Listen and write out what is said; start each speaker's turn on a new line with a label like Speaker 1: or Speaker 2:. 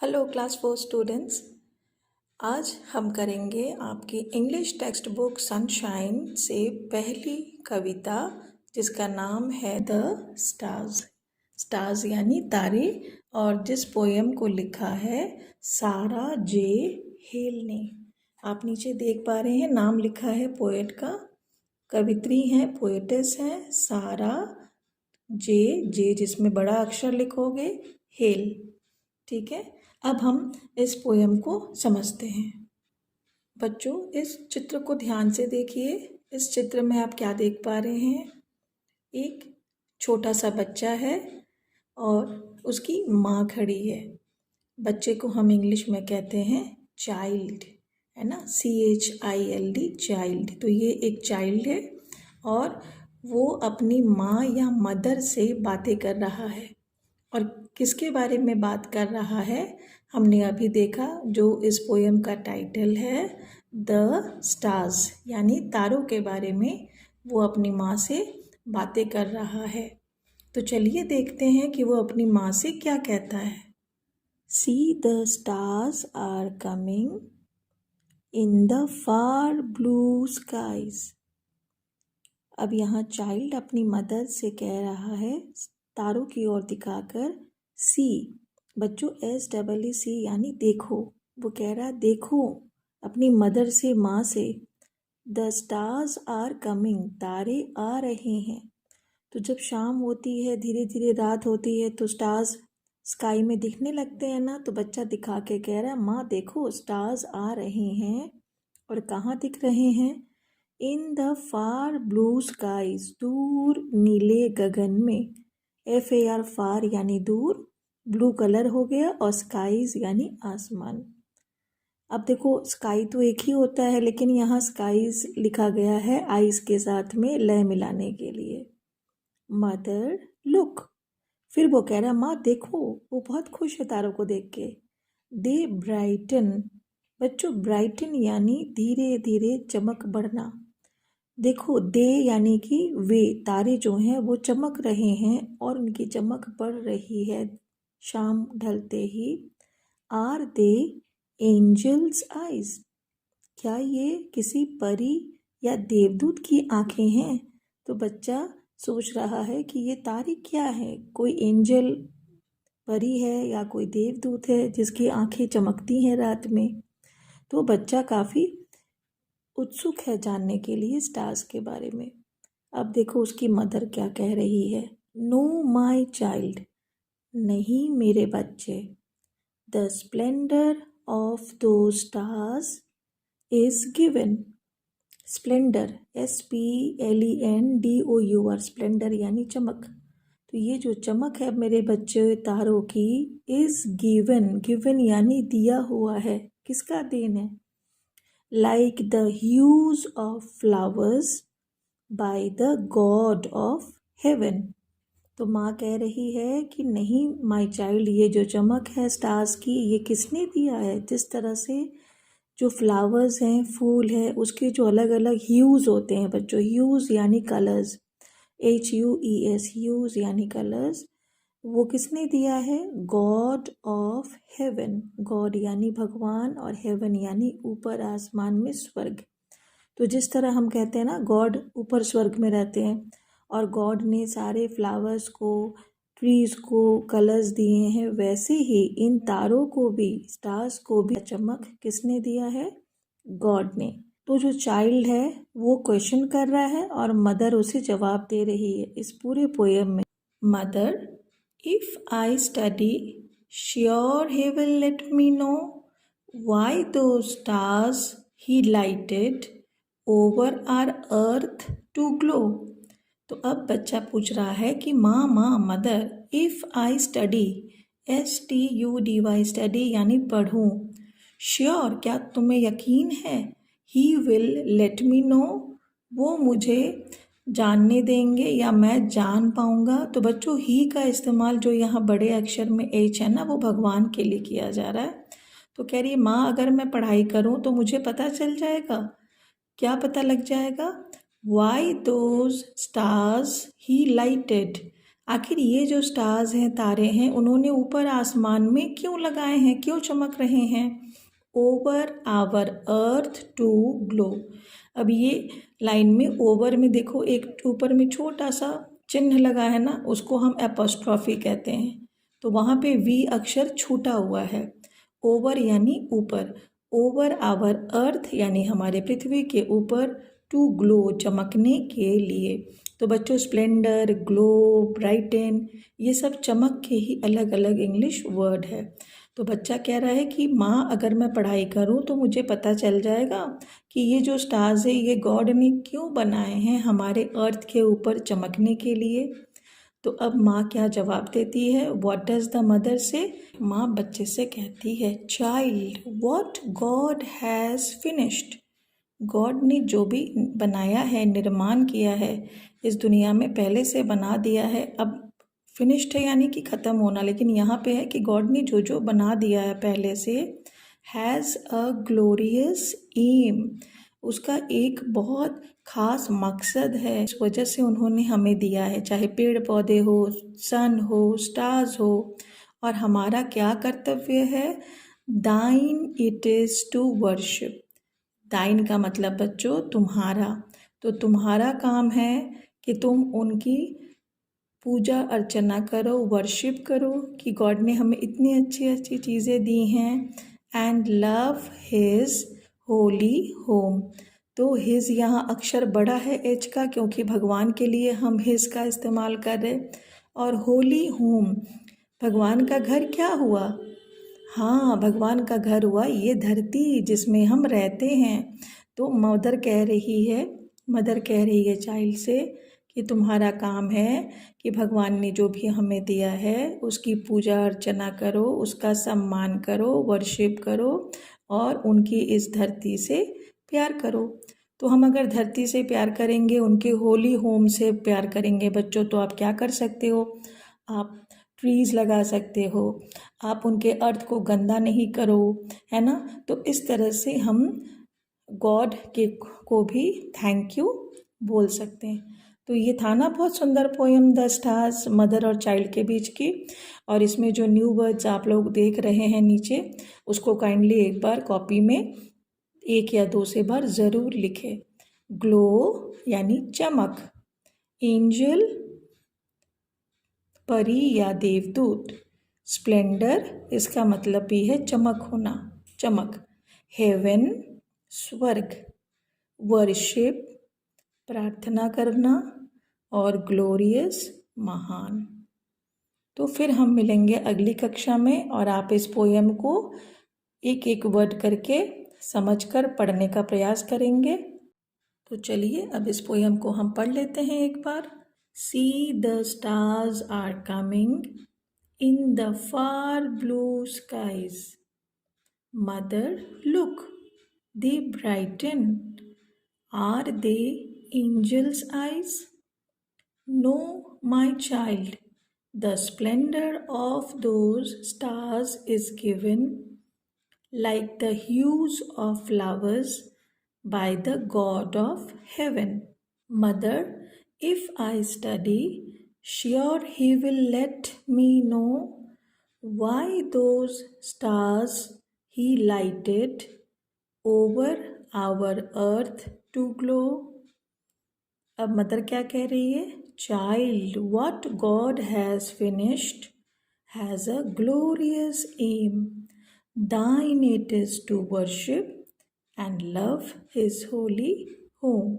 Speaker 1: Hello class 4 students. आज हम करेंगे आपकी इंग्लिश टेक्स्ट बुक सनशाइन से पहली कविता जिसका नाम है द स्टार्स। स्टार्स यानी तारे, और जिस पोएम को लिखा है सारा जे हेल ने। आप नीचे देख पा रहे हैं, नाम लिखा है पोएट का। कवित्री हैं, पोएटेस हैं सारा जे जिसमें बड़ा अक्षर लिखोगे, हेल। ठीक है, अब हम इस पोएम को समझते हैं। बच्चों, इस चित्र को ध्यान से देखिए। इस चित्र में आप क्या देख पा रहे हैं? एक छोटा सा बच्चा है और उसकी माँ खड़ी है। बच्चे को हम इंग्लिश में कहते हैं चाइल्ड, है ना, CHILD, चाइल्ड। तो ये एक चाइल्ड है और वो अपनी माँ या मदर से बातें कर रहा है। और किसके बारे में बात कर रहा है? हमने अभी देखा, जो इस पोएम का टाइटल है द स्टार्स, यानी तारों के बारे में वो अपनी माँ से बातें कर रहा है। तो चलिए देखते हैं कि वो अपनी माँ से क्या कहता है। See the stars are coming in the far blue skies. अब यहाँ चाइल्ड अपनी मदर से कह रहा है तारों की ओर दिखाकर, सी। बच्चों, SEE यानी देखो। वो कह रहा है देखो अपनी मदर से, माँ से। द स्टार्स आर कमिंग, तारे आ रहे हैं। तो जब शाम होती है, धीरे धीरे रात होती है, तो स्टार्स स्काई में दिखने लगते हैं ना। तो बच्चा दिखा के कह रहा है माँ देखो स्टार्स आ रहे हैं। और कहाँ दिख रहे हैं? In the far blue skies, दूर नीले गगन में। FAR फार यानी दूर, ब्लू कलर हो गया, और स्काईज यानी आसमान। अब देखो, स्काई तो एक ही होता है, लेकिन यहाँ स्काईज लिखा गया है आइज के साथ में लय मिलाने के लिए। मदर लुक, फिर वो कह रहा है माँ देखो। वो बहुत खुश है तारों को देख के। दे ब्राइटन, बच्चों ब्राइटन यानी धीरे धीरे चमक बढ़ना। देखो, दे यानी कि वे तारे जो हैं वो चमक रहे हैं और उनकी चमक बढ़ रही है शाम ढलते ही। आर दे एंजल्स आइज, क्या ये किसी परी या देवदूत की आंखें हैं? तो बच्चा सोच रहा है कि ये तारे क्या है, कोई एंजल परी है या कोई देवदूत है जिसकी आंखें चमकती हैं रात में। तो बच्चा काफ़ी उत्सुक है जानने के लिए स्टार्स के बारे में। अब देखो उसकी मदर क्या कह रही है। नो माई चाइल्ड, नहीं मेरे बच्चे। द स्प्लेंडर ऑफ दो stars is given. Splendor SPLENDOUR, Splendor यानी चमक। तो ये जो चमक है मेरे बच्चे तारों की, इज गिवन, गिवन यानी दिया हुआ है। किसका देन है? like the hues of flowers by the God of heaven। तो माँ कह रही है कि नहीं माय चाइल्ड, ये जो चमक है स्टार्स की, ये किसने दिया है? जिस तरह से जो फ्लावर्स हैं, फूल है, उसके जो अलग अलग ह्यूज़ होते हैं बच्चों, ह्यूज़ यानी कलर्स, HUES, ह्यूज़ यानी कलर्स, वो किसने दिया है? God of haven. गॉड यानी भगवान और हेवन यानी ऊपर आसमान में स्वर्ग। तो जिस तरह हम कहते हैं ना गॉड ऊपर स्वर्ग में रहते हैं, और गॉड ने सारे फ्लावर्स को, ट्रीज को कलर्स दिए हैं, वैसे ही इन तारों को भी, स्टार्स को भी चमक किसने दिया है? गॉड ने। तो जो चाइल्ड है वो क्वेश्चन कर रहा है और मदर उसे जवाब दे रही है इस पूरे पोएम में। Mother, if I study, sure he will let me know why those stars he lighted over our earth to glow। तो अब बच्चा पूछ रहा है कि माँ mother, if I study, STUDY, study यानी पढ़ूँ, श्योर क्या तुम्हें यकीन है, he will let me know, वो मुझे जानने देंगे या मैं जान पाऊंगा। तो बच्चों ही का इस्तेमाल जो यहाँ बड़े अक्षर में H है ना, वो भगवान के लिए किया जा रहा है। तो कह रही है माँ अगर मैं पढ़ाई करूँ तो मुझे पता चल जाएगा। क्या पता लग जाएगा? Why those stars he lighted, आखिर ये जो स्टार्स हैं, तारे हैं, उन्होंने ऊपर आसमान में क्यों लगाए हैं, क्यों चमक रहे हैं? Over our earth to glow. अब ये लाइन में ओवर में देखो, एक ऊपर में छोटा सा चिन्ह लगा है ना, उसको हम एपोस्ट्रॉफी कहते हैं। तो वहाँ पे वी अक्षर छूटा हुआ है। ओवर यानी ऊपर, ओवर आवर अर्थ यानी हमारे पृथ्वी के ऊपर, टू ग्लो चमकने के लिए। तो बच्चों, स्प्लेंडर, ग्लो, ब्राइटन, ये सब चमक के ही अलग अलग इंग्लिश वर्ड है। तो बच्चा कह रहा है कि माँ, अगर मैं पढ़ाई करूँ तो मुझे पता चल जाएगा कि ये जो स्टार्स है ये गॉड ने क्यों बनाए हैं हमारे अर्थ के ऊपर चमकने के लिए। तो अब माँ क्या जवाब देती है? व्हाट डज द मदर से? माँ बच्चे से कहती है, child, what God has finished. God ने जो भी बनाया है, निर्माण किया है इस दुनिया में, पहले से बना दिया है। अब फिनिश्ड है यानी कि ख़त्म होना, लेकिन यहाँ पे है कि गॉड ने जो जो बना दिया है पहले से, हैज़ अ ग्लोरियस एम, उसका एक बहुत ख़ास मकसद है। इस वजह से उन्होंने हमें दिया है, चाहे पेड़ पौधे हो, सन हो, स्टार्स हो। और हमारा क्या कर्तव्य है? दाइन इट इज़ टू वर्शिप। दाइन का मतलब बच्चों तुम्हारा। तो तुम्हारा काम है कि तुम उनकी पूजा अर्चना करो, वर्शिप करो कि गॉड ने हमें इतनी अच्छी अच्छी चीज़ें दी हैं। And love his Holi home. तो हिज यहाँ अक्षर बड़ा है एच का, क्योंकि भगवान के लिए हम हिज का इस्तेमाल कर रहे। और होली होम, भगवान का घर क्या हुआ? हाँ, भगवान का घर हुआ ये धरती जिसमें हम रहते हैं। तो मदर कह रही है चाइल्ड से कि तुम्हारा काम है कि भगवान ने जो भी हमें दिया है उसकी पूजा अर्चना करो, उसका सम्मान करो, वर्शिप करो और उनकी इस धरती से प्यार करो। तो हम अगर धरती से प्यार करेंगे, उनके होली होम से प्यार करेंगे बच्चों, तो आप क्या कर सकते हो? आप ट्रीज़ लगा सकते हो, आप उनके अर्थ को गंदा नहीं करो, है ना। तो इस तरह से हम गॉड के को भी थैंक यू बोल सकते हैं। तो ये था ना बहुत सुंदर पोएम, द स्टार्स, मदर और चाइल्ड के बीच की। और इसमें जो न्यू वर्ड्स आप लोग देख रहे हैं नीचे, उसको काइंडली एक बार कॉपी में 1 या 2 से बार ज़रूर लिखें। ग्लो यानी चमक, एंजल परी या देवदूत, स्प्लेंडर इसका मतलब भी है चमक होना, चमक, हेवन स्वर्ग, वर्शिप प्रार्थना करना और ग्लोरियस महान। तो फिर हम मिलेंगे अगली कक्षा में और आप इस पोएम को एक एक वर्ड करके समझकर पढ़ने का प्रयास करेंगे। तो चलिए अब इस पोएम को हम पढ़ लेते हैं एक बार। See the stars are coming in the far blue skies. Mother, look, they brighten. Are they angels' eyes? No, my child, the splendor of those stars is given like the hues of flowers by the God of heaven. Mother, if I study, sure he will let me know why those stars he lighted over our earth to glow. अब mother क्या कह रही है? Child, what God has finished has a glorious aim. Thine it is to worship and love his holy home.